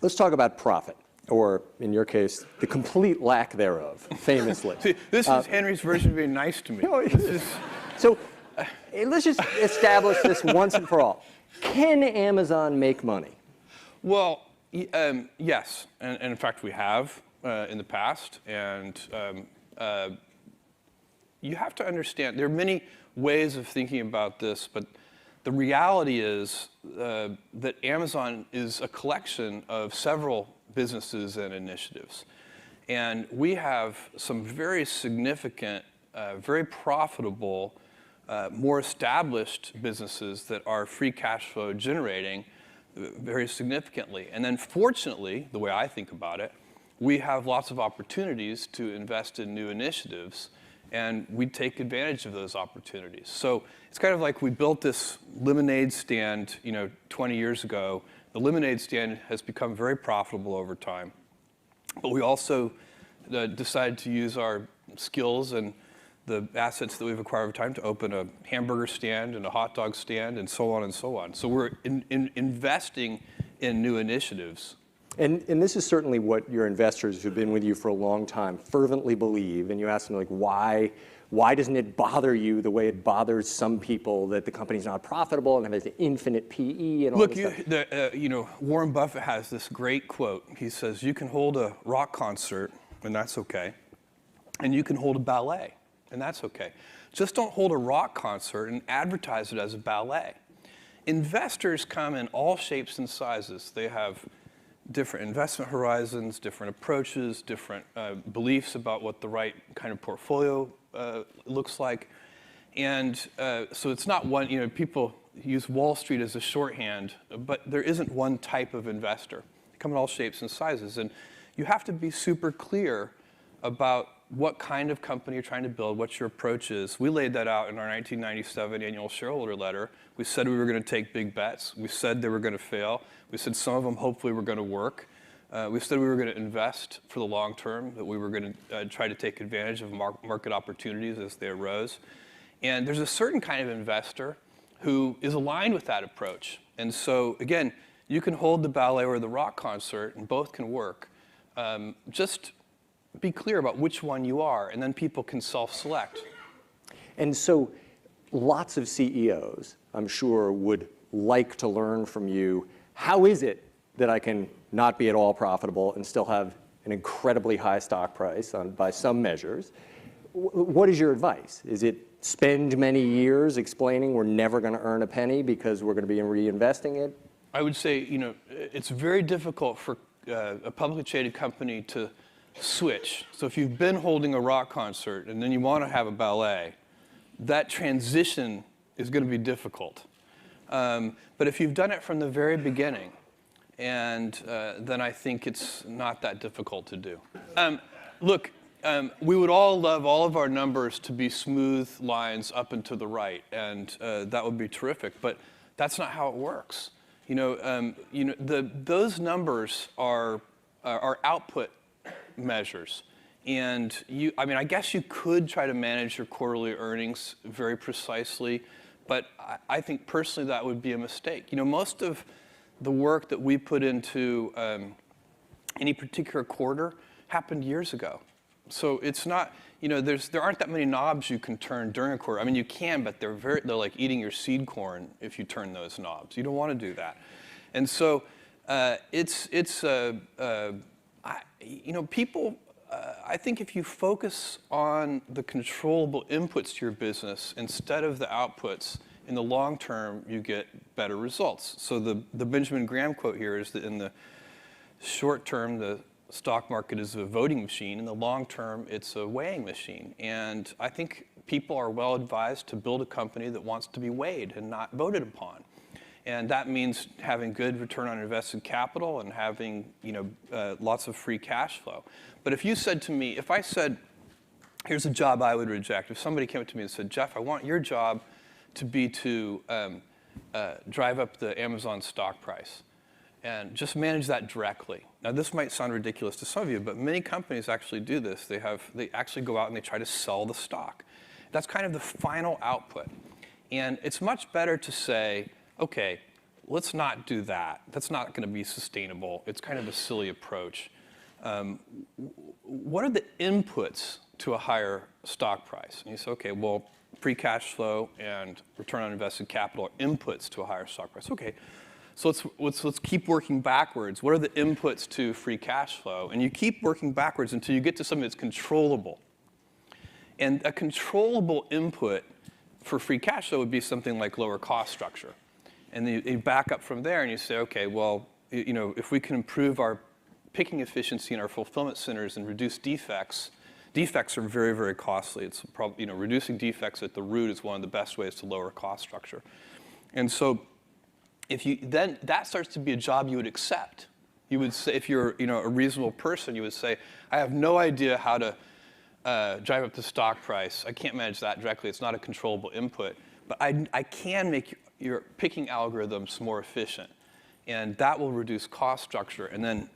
Let's talk about profit, or in your case, the complete lack thereof, famously. See, this is Henry's version of being nice to me. So let's just establish this once and for all. Can Amazon make money? Well, yes, and in fact we have in the past, and you have to understand, there are many ways of thinking about this, but the reality is that Amazon is a collection of several businesses and initiatives. And we have some very significant, very profitable, more established businesses that are free cash flow generating very significantly. And then fortunately, the way I think about it, we have lots of opportunities to invest in new initiatives, and we take advantage of those opportunities. So it's kind of like we built this lemonade stand, 20 years ago. The lemonade stand has become very profitable over time. But we also decided to use our skills and the assets that we've acquired over time to open a hamburger stand and a hot dog stand and so on and so on. So we're investing in new initiatives. And this is certainly what your investors who've been with you for a long time fervently believe. And you ask them, like, why doesn't it bother you the way it bothers some people that the company's not profitable and there's infinite PE and all this stuff? Warren Buffett has this great quote. He says, you can hold a rock concert, and that's okay. And you can hold a ballet, and that's okay. Just don't hold a rock concert and advertise it as a ballet. Investors come in all shapes and sizes. They have different investment horizons, different approaches, different beliefs about what the right kind of portfolio looks like. And so it's not one, people use Wall Street as a shorthand, but there isn't one type of investor. They come in all shapes and sizes. And you have to be super clear about what kind of company you're trying to build, what your approach is. We laid that out in our 1997 annual shareholder letter. We said we were going to take big bets. We said they were going to fail. We said some of them hopefully were going to work. We said we were going to invest for the long term, that we were going to try to take advantage of market opportunities as they arose. And there's a certain kind of investor who is aligned with that approach. And so, again, you can hold the ballet or the rock concert, and both can work. Just be clear about which one you are, and then people can self-select. And so lots of CEOs, I'm sure, would like to learn from you, how is it that I can not be at all profitable and still have an incredibly high stock price by some measures? What is your advice? Is it spend many years explaining we're never going to earn a penny because we're going to be reinvesting it? I would say, it's very difficult for a publicly traded company to switch. So if you've been holding a rock concert and then you want to have a ballet, that transition is going to be difficult. But if you've done it from the very beginning, and then I think it's not that difficult to do. Look, we would all love all of our numbers to be smooth lines up and to the right, and that would be terrific. But that's not how it works. Those numbers are output measures. And I guess you could try to manage your quarterly earnings very precisely, but I think personally that would be a mistake. Most of the work that we put into any particular quarter happened years ago. So it's not, there aren't that many knobs you can turn during a quarter. I mean, you can, but they're like eating your seed corn if you turn those knobs. You don't want to do that. And so people, I think if you focus on the controllable inputs to your business instead of the outputs, in the long term, you get better results. So the Benjamin Graham quote here is that in the short term, the stock market is a voting machine. In the long term, it's a weighing machine. And I think people are well advised to build a company that wants to be weighed and not voted upon. And that means having good return on invested capital and having lots of free cash flow. But if you said to me, if I said, here's a job I would reject. If somebody came up to me and said, Jeff, I want your job to be to drive up the Amazon stock price and just manage that directly. Now, this might sound ridiculous to some of you, but many companies actually do this. They actually go out and they try to sell the stock. That's kind of the final output. And it's much better to say, okay, let's not do that. That's not going to be sustainable. It's kind of a silly approach. What are the inputs to a higher stock price? And you say, okay, well, free cash flow and return on invested capital are inputs to a higher stock price. Okay, so let's keep working backwards. What are the inputs to free cash flow? And you keep working backwards until you get to something that's controllable. And a controllable input for free cash flow would be something like lower cost structure. And then you back up from there and you say, okay, well, if we can improve our picking efficiency in our fulfillment centers and reduce defects. Defects are very, very costly. It's probably, reducing defects at the root is one of the best ways to lower cost structure. And so then that starts to be a job you would accept. You would say, if you're a reasonable person, you would say, I have no idea how to drive up the stock price. I can't manage that directly. It's not a controllable input. But I can make your picking algorithms more efficient. And that will reduce cost structure, and then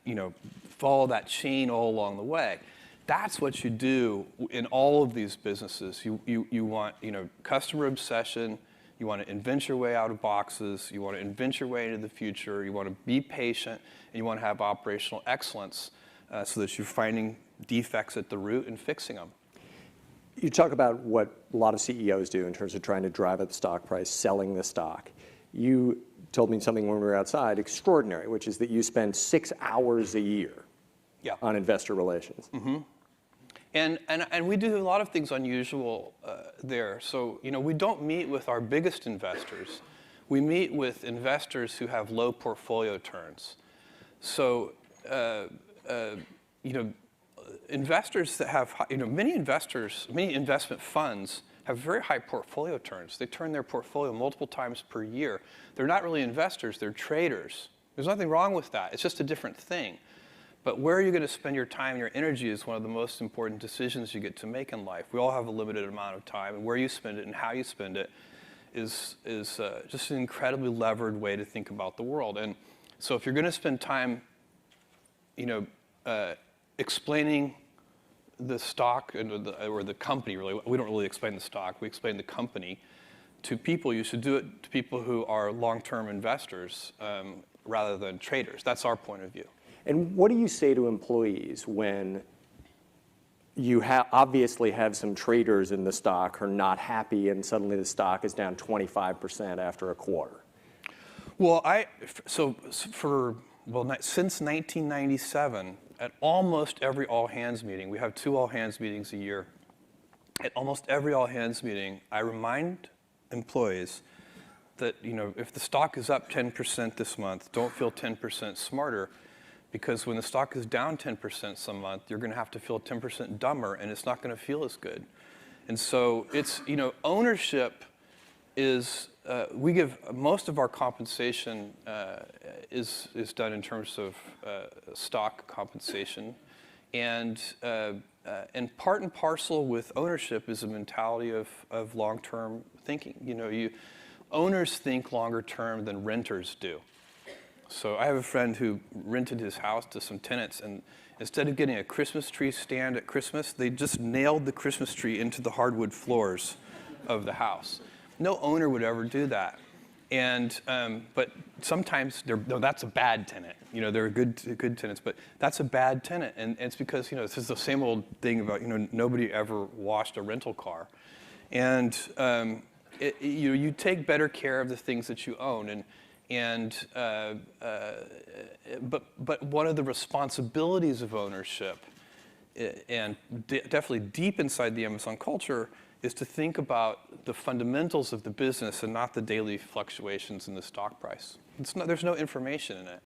follow that chain all along the way. That's what you do in all of these businesses. You want customer obsession. You want to invent your way out of boxes. You want to invent your way into the future. You want to be patient, and you want to have operational excellence so that you're finding defects at the root and fixing them. You talk about what a lot of CEOs do in terms of trying to drive up the stock price, selling the stock. You told me something when we were outside extraordinary, which is that you spend 6 hours a year on investor relations. Mm-hmm. And we do a lot of things unusual there. So we don't meet with our biggest investors. We meet with investors who have low portfolio turns. So investors that have many investment funds have very high portfolio turns. They turn their portfolio multiple times per year. They're not really investors, they're traders. There's nothing wrong with that. It's just a different thing. But where you're going to spend your time and your energy is one of the most important decisions you get to make in life. We all have a limited amount of time, and where you spend it and how you spend it is just an incredibly levered way to think about the world. And so if you're going to spend time, explaining the stock or the company, really, we don't really explain the stock, we explain the company to people. You should do it to people who are long-term investors rather than traders. That's our point of view. And what do you say to employees when you obviously have some traders in the stock who are not happy and suddenly the stock is down 25% after a quarter? Well, since 1997, at almost every all-hands meeting, we have 2 all-hands meetings a year. At almost every all-hands meeting, I remind employees that if the stock is up 10% this month, don't feel 10% smarter, because when the stock is down 10% some month, you're going to have to feel 10% dumber, and it's not going to feel as good. And so it's ownership is. We give most of our compensation is done in terms of stock compensation, and part and parcel with ownership is a mentality of long-term thinking. Owners think longer term than renters do. So I have a friend who rented his house to some tenants, and instead of getting a Christmas tree stand at Christmas, they just nailed the Christmas tree into the hardwood floors of the house. No owner would ever do that. And but sometimes that's a bad tenant. They're good tenants, but that's a bad tenant, and it's because this is the same old thing about nobody ever washed a rental car, and you take better care of the things that you own, but one of the responsibilities of ownership, and definitely deep inside the Amazon culture, is to think about the fundamentals of the business and not the daily fluctuations in the stock price. There's no information in it.